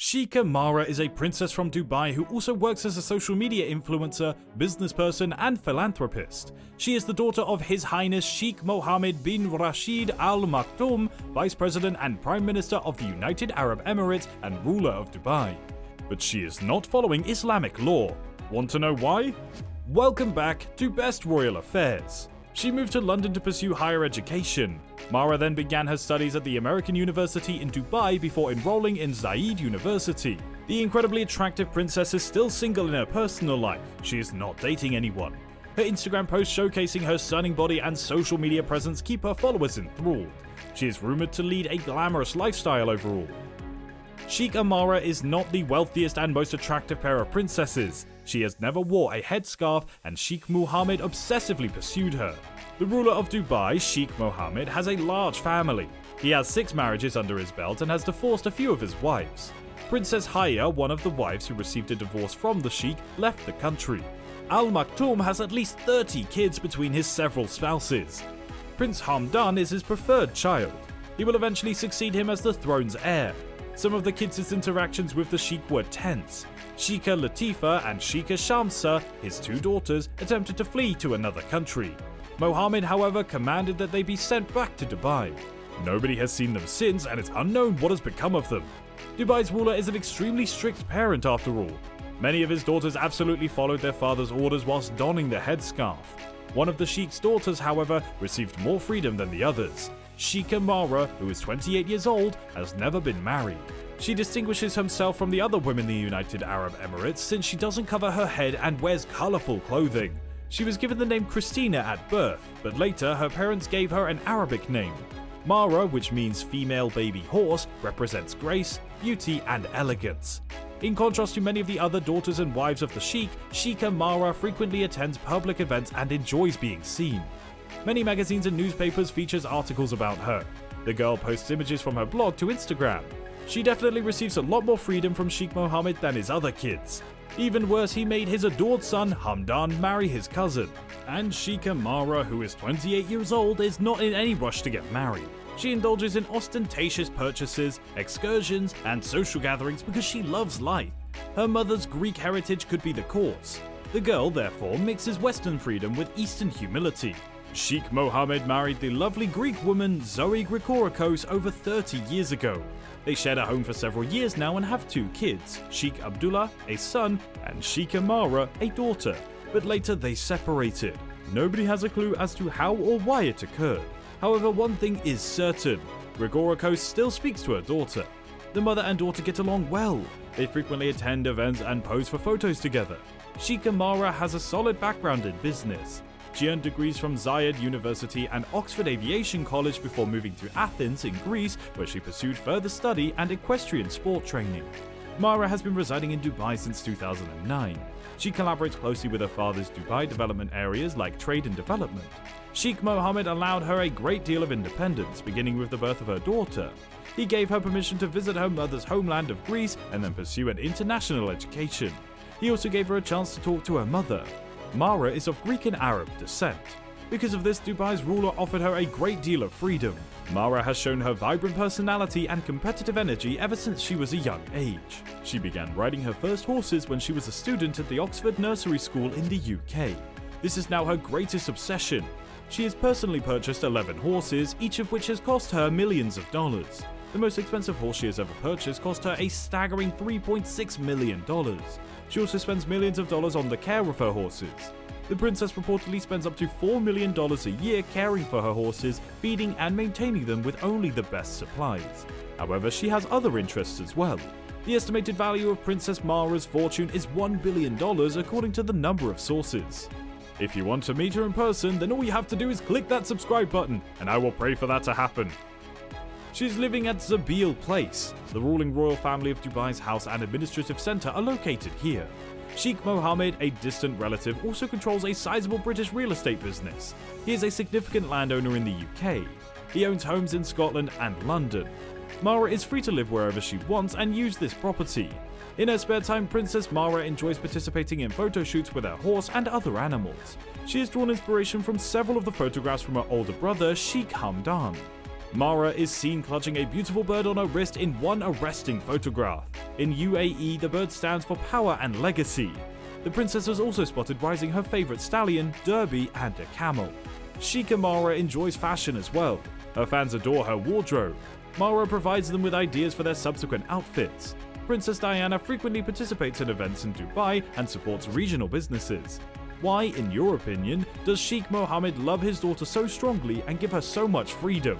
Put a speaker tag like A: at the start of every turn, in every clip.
A: Sheikha Mahra is a princess from Dubai who also works as a social media influencer, business person, and philanthropist. She is the daughter of His Highness Sheikh Mohammed bin Rashid Al Maktoum, Vice President and Prime Minister of the United Arab Emirates and ruler of Dubai. But she is not following Islamic law. Want to know why? Welcome back to Best Royal Affairs. She moved to London to pursue higher education. Mahra then began her studies at the American University in Dubai before enrolling in Zayed University. The incredibly attractive princess is still single in her personal life. She is not dating anyone. Her Instagram posts showcasing her stunning body and social media presence keep her followers enthralled. She is rumored to lead a glamorous lifestyle overall. Sheikh Amara is not the wealthiest and most attractive pair of princesses. She has never wore a headscarf, and Sheikh Mohammed obsessively pursued her. The ruler of Dubai, Sheikh Mohammed, has a large family. He has 6 marriages under his belt and has divorced a few of his wives. Princess Haya, one of the wives who received a divorce from the Sheikh, left the country. Al Maktoum has at least 30 kids between his several spouses. Prince Hamdan is his preferred child. He will eventually succeed him as the throne's heir. Some of the kids' interactions with the Sheikh were tense. Sheikha Latifa and Sheikha Shamsa, his 2 daughters, attempted to flee to another country. Mohammed, however, commanded that they be sent back to Dubai. Nobody has seen them since, and it's unknown what has become of them. Dubai's ruler is an extremely strict parent after all. Many of his daughters absolutely followed their father's orders whilst donning the headscarf. One of the Sheikh's daughters, however, received more freedom than the others. Sheikha Mahra, who is 28 years old, has never been married. She distinguishes herself from the other women in the United Arab Emirates since she doesn't cover her head and wears colourful clothing. She was given the name Christina at birth, but later her parents gave her an Arabic name. Mahra, which means female baby horse, represents grace, beauty, and elegance. In contrast to many of the other daughters and wives of the Sheikh, Sheikha Mahra frequently attends public events and enjoys being seen. Many magazines and newspapers features articles about her. The girl posts images from her blog to Instagram. She definitely receives a lot more freedom from Sheikh Mohammed than his other kids. Even worse, he made his adored son Hamdan marry his cousin. And Sheikha Mahra, who is 28 years old, is not in any rush to get married. She indulges in ostentatious purchases, excursions, and social gatherings because she loves life. Her mother's Greek heritage could be the cause. The girl, therefore, mixes Western freedom with Eastern humility. Sheikh Mohammed married the lovely Greek woman Zoe Grigorakos over 30 years ago. They shared a home for several years now and have 2 kids, Sheikh Abdullah, a son, and Sheikha Mahra, a daughter. But later they separated. Nobody has a clue as to how or why it occurred. However, one thing is certain, Grigorakos still speaks to her daughter. The mother and daughter get along well. They frequently attend events and pose for photos together. Sheikha Mahra has a solid background in business. She earned degrees from Zayed University and Oxford Aviation College before moving to Athens in Greece, where she pursued further study and equestrian sport training. Mahra has been residing in Dubai since 2009. She collaborates closely with her father's Dubai development areas like trade and development. Sheikh Mohammed allowed her a great deal of independence, beginning with the birth of her daughter. He gave her permission to visit her mother's homeland of Greece and then pursue an international education. He also gave her a chance to talk to her mother. Mahra is of Greek and Arab descent. Because of this, Dubai's ruler offered her a great deal of freedom. Mahra has shown her vibrant personality and competitive energy ever since she was a young age. She began riding her first horses when she was a student at the Oxford Nursery School in the UK. This is now her greatest obsession. She has personally purchased 11 horses, each of which has cost her millions of dollars. The most expensive horse she has ever purchased cost her a staggering $3.6 million. She also spends millions of dollars on the care of her horses. The princess reportedly spends up to $4 million a year caring for her horses, feeding and maintaining them with only the best supplies. However, she has other interests as well. The estimated value of Princess Mahra's fortune is $1 billion according to the number of sources. If you want to meet her in person, then all you have to do is click that subscribe button, and I will pray for that to happen. She's living at Zabeel Place. The ruling royal family of Dubai's house and administrative centre are located here. Sheikh Mohammed, a distant relative, also controls a sizable British real estate business. He is a significant landowner in the UK. He owns homes in Scotland and London. Mahra is free to live wherever she wants and use this property. In her spare time, Princess Mahra enjoys participating in photo shoots with her horse and other animals. She has drawn inspiration from several of the photographs from her older brother, Sheikh Hamdan. Mahra is seen clutching a beautiful bird on her wrist in one arresting photograph. In UAE, the bird stands for power and legacy. The princess was also spotted riding her favorite stallion, Derby, and a camel. Sheikha Mahra enjoys fashion as well. Her fans adore her wardrobe. Mahra provides them with ideas for their subsequent outfits. Princess Diana frequently participates in events in Dubai and supports regional businesses. Why, in your opinion, does Sheikh Mohammed love his daughter so strongly and give her so much freedom?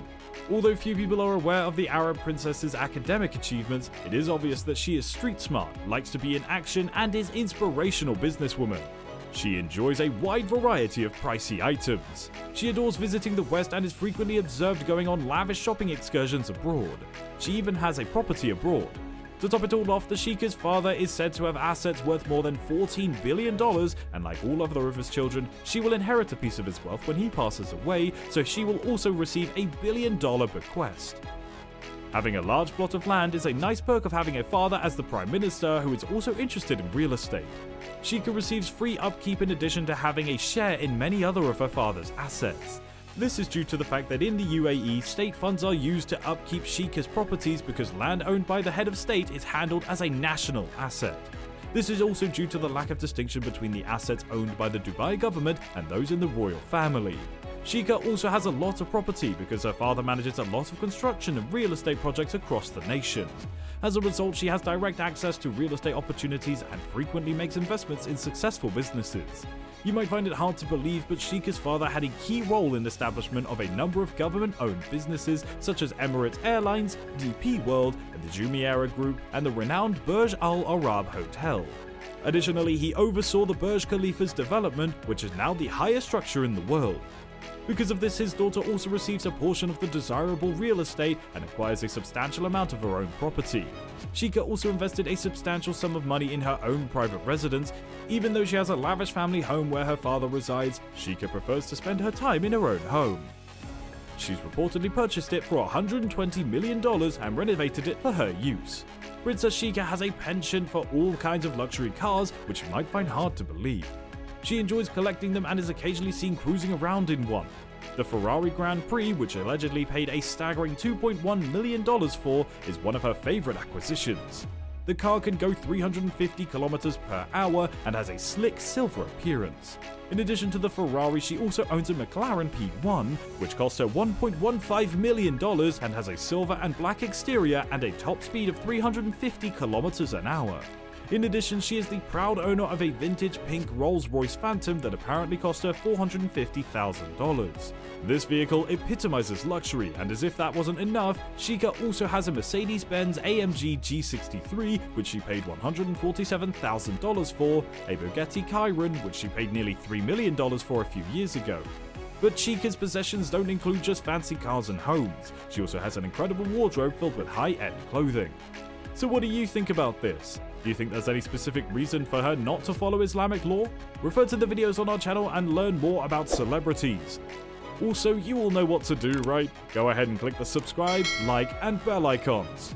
A: Although few people are aware of the Arab princess's academic achievements, it is obvious that she is street smart, likes to be in action, and is inspirational businesswoman. She enjoys a wide variety of pricey items. She adores visiting the West and is frequently observed going on lavish shopping excursions abroad. She even has a property abroad. To top it all off, the Sheikha's father is said to have assets worth more than $14 billion, and like all other of his children, she will inherit a piece of his wealth when he passes away, so she will also receive a $1 billion bequest. Having a large plot of land is a nice perk of having a father as the Prime Minister who is also interested in real estate. Sheikha receives free upkeep in addition to having a share in many other of her father's assets. This is due to the fact that in the UAE, state funds are used to upkeep Sheikha's properties because land owned by the head of state is handled as a national asset. This is also due to the lack of distinction between the assets owned by the Dubai government and those in the royal family. Sheikha also has a lot of property because her father manages a lot of construction and real estate projects across the nation. As a result, she has direct access to real estate opportunities and frequently makes investments in successful businesses. You might find it hard to believe, but Sheikha's father had a key role in the establishment of a number of government-owned businesses such as Emirates Airlines, DP World, the Jumeirah Group, and the renowned Burj Al Arab Hotel. Additionally, he oversaw the Burj Khalifa's development, which is now the highest structure in the world. Because of this, his daughter also receives a portion of the desirable real estate and acquires a substantial amount of her own property. Sheikha also invested a substantial sum of money in her own private residence. Even though she has a lavish family home where her father resides, Sheikha prefers to spend her time in her own home. She's reportedly purchased it for $120 million and renovated it for her use. Princess Sheikha has a penchant for all kinds of luxury cars, which you might find hard to believe. She enjoys collecting them and is occasionally seen cruising around in one. The Ferrari Grand Prix, which allegedly paid a staggering $2.1 million for, is one of her favorite acquisitions. The car can go 350 kilometers per hour and has a slick silver appearance. In addition to the Ferrari, she also owns a McLaren P1, which cost her $1.15 million and has a silver and black exterior and a top speed of 350 kilometers an hour. In addition, she is the proud owner of a vintage pink Rolls-Royce Phantom that apparently cost her $450,000. This vehicle epitomizes luxury, and as if that wasn't enough, Sheikha also has a Mercedes-Benz AMG G63, which she paid $147,000 for, a Bugatti Chiron, which she paid nearly $3 million for a few years ago. But Sheikha's possessions don't include just fancy cars and homes. She also has an incredible wardrobe filled with high-end clothing. So what do you think about this? Do you think there's any specific reason for her not to follow Islamic law? Refer to the videos on our channel and learn more about celebrities. Also, you all know what to do, right? Go ahead and click the subscribe, like, and bell icons.